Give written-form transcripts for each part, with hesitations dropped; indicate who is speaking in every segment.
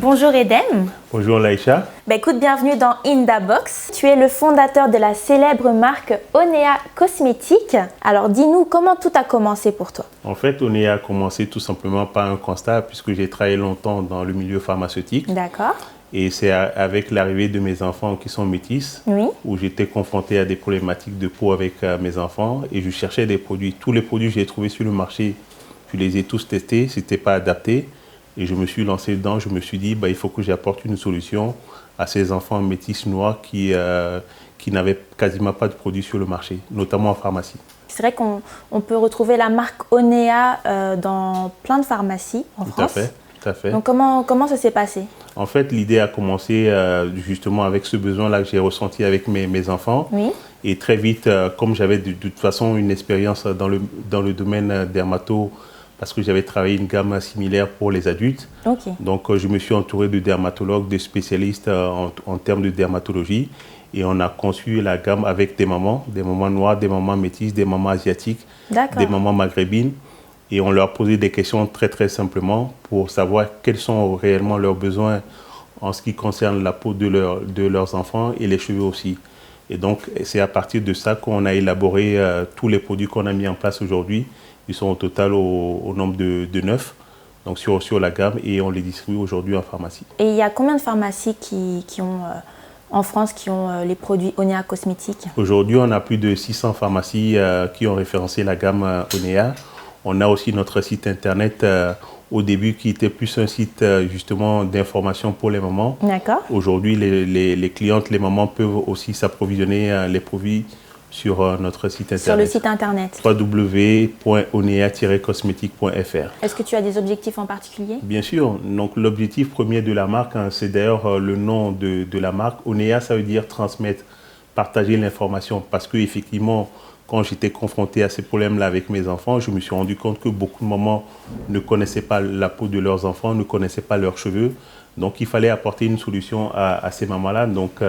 Speaker 1: Bonjour Eden.
Speaker 2: Bonjour Laïcha.
Speaker 1: Écoute, bienvenue dans In The Box. Tu es le fondateur de la célèbre marque Onea Cosmétiques. Alors dis-nous, comment tout a commencé pour toi?
Speaker 2: En fait, Onea a commencé tout simplement par un constat puisque j'ai travaillé longtemps dans le milieu pharmaceutique.
Speaker 1: D'accord.
Speaker 2: Et c'est avec l'arrivée de mes enfants qui sont métis,
Speaker 1: Oui.
Speaker 2: où j'étais confronté à des problématiques de peau avec mes enfants et je cherchais des produits. Tous les produits que j'ai trouvés sur le marché, je les ai tous testés, ce n'était pas adapté. Et je me suis lancé dedans, je me suis dit, il faut que j'apporte une solution à ces enfants métis noirs qui n'avaient quasiment pas de produits sur le marché, notamment en pharmacie.
Speaker 1: C'est vrai qu'on peut retrouver la marque Onea dans plein de pharmacies en France.
Speaker 2: Tout à fait.
Speaker 1: Donc comment ça s'est passé?
Speaker 2: En fait, l'idée a commencé justement avec ce besoin-là que j'ai ressenti avec mes enfants.
Speaker 1: Oui.
Speaker 2: Et très vite, comme j'avais de toute façon une expérience dans le domaine dermato, parce que j'avais travaillé une gamme similaire pour les adultes.
Speaker 1: Okay.
Speaker 2: Donc, je me suis entouré de dermatologues, de spécialistes en termes de dermatologie. Et on a conçu la gamme avec des mamans noires, des mamans métisses, des mamans asiatiques, des mamans maghrébines. Et on leur posait des questions très, très simplement pour savoir quels sont réellement leurs besoins en ce qui concerne la peau de leurs enfants et les cheveux aussi. Et donc, c'est à partir de ça qu'on a élaboré tous les produits qu'on a mis en place aujourd'hui. Ils sont au total au nombre de 9 donc sur la gamme et on les distribue aujourd'hui en pharmacie.
Speaker 1: Et il y a combien de pharmacies en France qui ont les produits Onea Cosmétiques?
Speaker 2: Aujourd'hui, on a plus de 600 pharmacies qui ont référencé la gamme Onea. On a aussi notre site internet au début qui était plus un site justement d'information pour les mamans.
Speaker 1: D'accord.
Speaker 2: Aujourd'hui, les clientes, les mamans peuvent aussi s'approvisionner les produits sur notre site internet.
Speaker 1: Sur le site internet.
Speaker 2: www.onea-cosmétique.fr.
Speaker 1: Est-ce que tu as des objectifs en particulier?
Speaker 2: Bien sûr. Donc l'objectif premier de la marque, c'est d'ailleurs le nom de la marque. Onea, ça veut dire transmettre, partager l'information. Parce que effectivement, quand j'étais confronté à ces problèmes-là avec mes enfants, je me suis rendu compte que beaucoup de mamans ne connaissaient pas la peau de leurs enfants, ne connaissaient pas leurs cheveux. Donc, il fallait apporter une solution à ces mamans-là. Donc,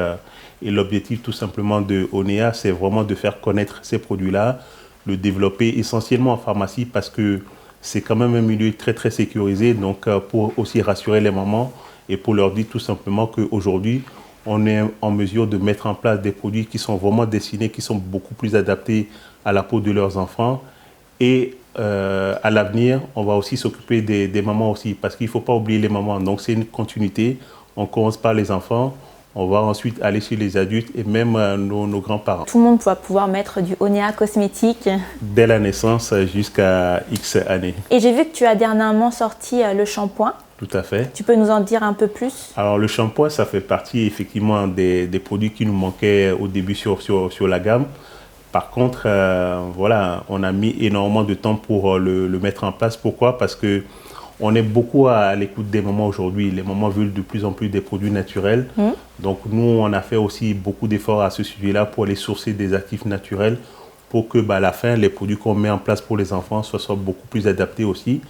Speaker 2: et l'objectif tout simplement de Onea, c'est vraiment de faire connaître ces produits-là, le développer essentiellement en pharmacie parce que c'est quand même un milieu très, très sécurisé. Donc, pour aussi rassurer les mamans et pour leur dire tout simplement qu'aujourd'hui, on est en mesure de mettre en place des produits qui sont vraiment destinés, qui sont beaucoup plus adaptés à la peau de leurs enfants. Et à l'avenir, on va aussi s'occuper des mamans aussi, parce qu'il ne faut pas oublier les mamans. Donc c'est une continuité. On commence par les enfants, on va ensuite aller chez les adultes et même nos grands-parents.
Speaker 1: Tout le monde va pouvoir mettre du Onea Cosmétique.
Speaker 2: Dès la naissance jusqu'à X années.
Speaker 1: Et j'ai vu que tu as dernièrement sorti le shampoing.
Speaker 2: Tout à fait.
Speaker 1: Tu peux nous en dire un peu plus?
Speaker 2: Alors le shampoing, ça fait partie effectivement des produits qui nous manquaient au début sur la gamme. Par contre, voilà, on a mis énormément de temps pour le mettre en place. Pourquoi? Parce que on est beaucoup à l'écoute des mamans aujourd'hui. Les mamans veulent de plus en plus des produits naturels. Donc nous, on a fait aussi beaucoup d'efforts à ce sujet-là pour aller sourcer des actifs naturels pour que à la fin, les produits qu'on met en place pour les enfants soient beaucoup plus adaptés aussi.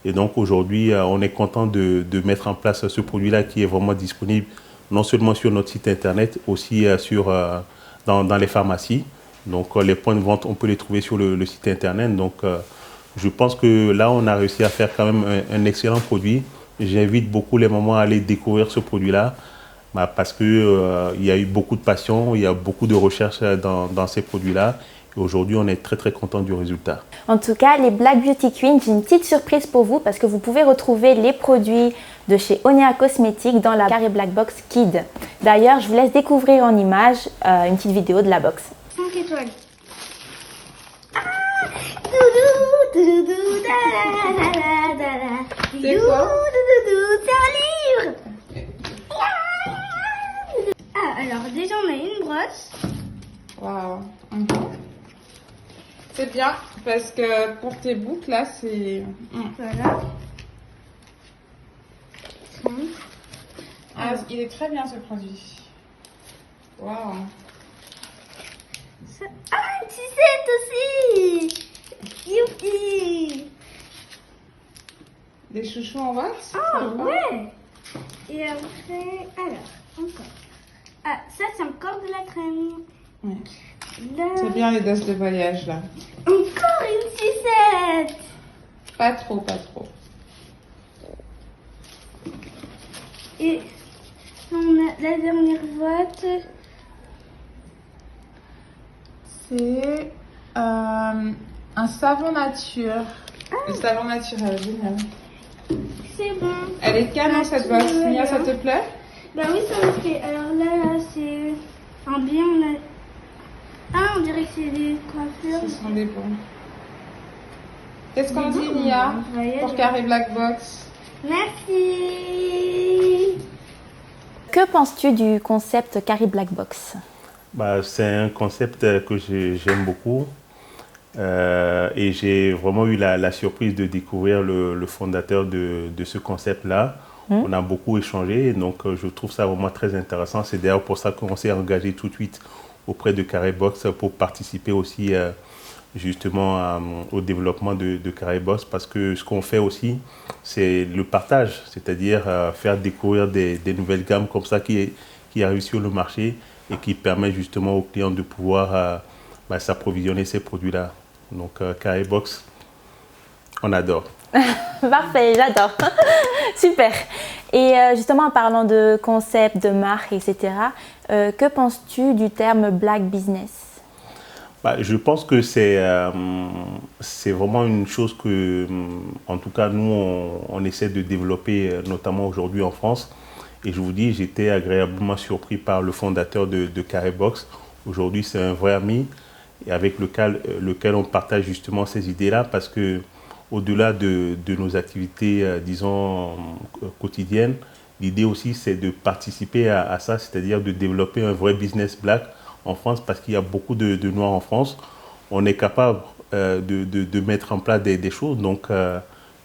Speaker 2: Et donc aujourd'hui, on est content de mettre en place ce produit-là qui est vraiment disponible non seulement sur notre site internet, aussi dans les pharmacies. Donc les points de vente, on peut les trouver sur le site internet. Donc je pense que là, on a réussi à faire quand même un excellent produit. J'invite beaucoup les mamans à aller découvrir ce produit-là parce qu'il y a eu beaucoup de passion, il y a beaucoup de recherche dans ces produits-là. Et aujourd'hui, on est très très content du résultat.
Speaker 1: En tout cas, les Black Beauty Queens, j'ai une petite surprise pour vous parce que vous pouvez retrouver les produits de chez Onea Cosmétiques dans la Carré Black Box Kid. D'ailleurs, je vous laisse découvrir en images une petite vidéo de la box.
Speaker 3: 5 étoiles. Ah, doudou, doudou, da da da da da.
Speaker 4: C'est quoi?
Speaker 3: Doudou, c'est un livre. Ah, alors déjà on a une brosse.
Speaker 4: Waouh. C'est bien parce que pour tes boucles là, c'est.
Speaker 3: Voilà.
Speaker 4: Ah, il est très bien ce produit. Waouh.
Speaker 3: Ah, une sucette aussi. Youpi.
Speaker 4: Des chouchous en wax.
Speaker 3: Ah ouais. Et après, alors, encore. Ah, ça c'est encore de la crème.
Speaker 4: Ouais.
Speaker 3: Là.
Speaker 4: C'est bien les doses de voyage là.
Speaker 3: Encore une sucette.
Speaker 4: Pas trop, pas trop.
Speaker 3: Et on a la dernière boîte.
Speaker 4: C'est un savon nature. Le savon naturel, génial.
Speaker 3: C'est bon.
Speaker 4: Elle est canon cette boîte. Mia, ça te plaît?
Speaker 3: Bah oui, ça me plaît. Alors là, c'est un bien. On dirait que c'est des coiffures.
Speaker 4: Ce sont des bons. Qu'est-ce qu'on dit, Mia, pour Carré Black Box?
Speaker 3: Merci.
Speaker 1: Que penses-tu du concept Carré Black Box?
Speaker 2: C'est un concept que j'aime beaucoup. Et j'ai vraiment eu la surprise de découvrir le fondateur de ce concept-là. On a beaucoup échangé, donc je trouve ça vraiment très intéressant. C'est d'ailleurs pour ça qu'on s'est engagé tout de suite auprès de Carré Box pour participer aussi justement au développement de Carré Box, parce que ce qu'on fait aussi, c'est le partage, c'est-à-dire faire découvrir des nouvelles gammes comme ça qui arrivent sur le marché et qui permet justement aux clients de pouvoir s'approvisionner ces produits-là. Donc Carré Box, on adore.
Speaker 1: Parfait, j'adore. Super. Et justement, en parlant de concept, de marque, etc., que penses-tu du terme Black Business?
Speaker 2: Je pense que c'est vraiment une chose que, en tout cas, nous, on essaie de développer, notamment aujourd'hui en France. Et je vous dis, j'étais agréablement surpris par le fondateur de Carré Box. Aujourd'hui, c'est un vrai ami et avec lequel on partage justement ces idées-là, parce que au-delà de nos activités, disons, quotidiennes, l'idée aussi, c'est de participer à ça, c'est-à-dire de développer un vrai business black en France, parce qu'il y a beaucoup de Noirs en France. On est capable de mettre en place des choses, donc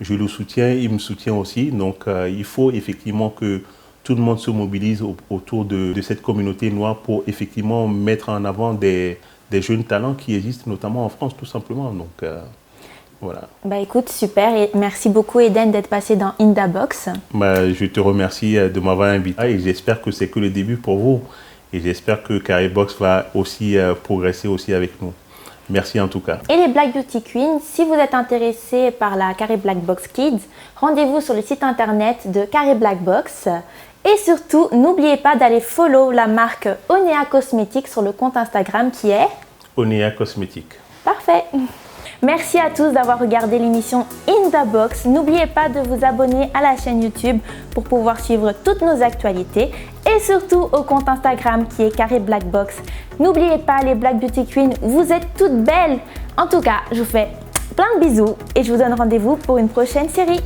Speaker 2: je le soutiens, il me soutient aussi. Donc il faut effectivement que tout le monde se mobilise autour de cette communauté noire pour effectivement mettre en avant des jeunes talents qui existent notamment en France, tout simplement. Donc voilà.
Speaker 1: Écoute, super, et merci beaucoup Eden d'être passé dans In The Box.
Speaker 2: Je te remercie de m'avoir invité et j'espère que c'est que le début pour vous. Et j'espère que Carré Box va aussi progresser aussi avec nous. Merci en tout cas.
Speaker 1: Et les Black Beauty Queens, si vous êtes intéressés par la Carré Black Box Kids, rendez-vous sur le site internet de Carré Black Box. Et surtout, n'oubliez pas d'aller follow la marque Onea Cosmetics sur le compte Instagram qui est
Speaker 2: Onea Cosmetics.
Speaker 1: Parfait. Merci à tous d'avoir regardé l'émission In The Box. N'oubliez pas de vous abonner à la chaîne YouTube pour pouvoir suivre toutes nos actualités et surtout au compte Instagram qui est Carré Black Box. N'oubliez pas les Black Beauty Queens, vous êtes toutes belles. En tout cas, je vous fais plein de bisous et je vous donne rendez-vous pour une prochaine série.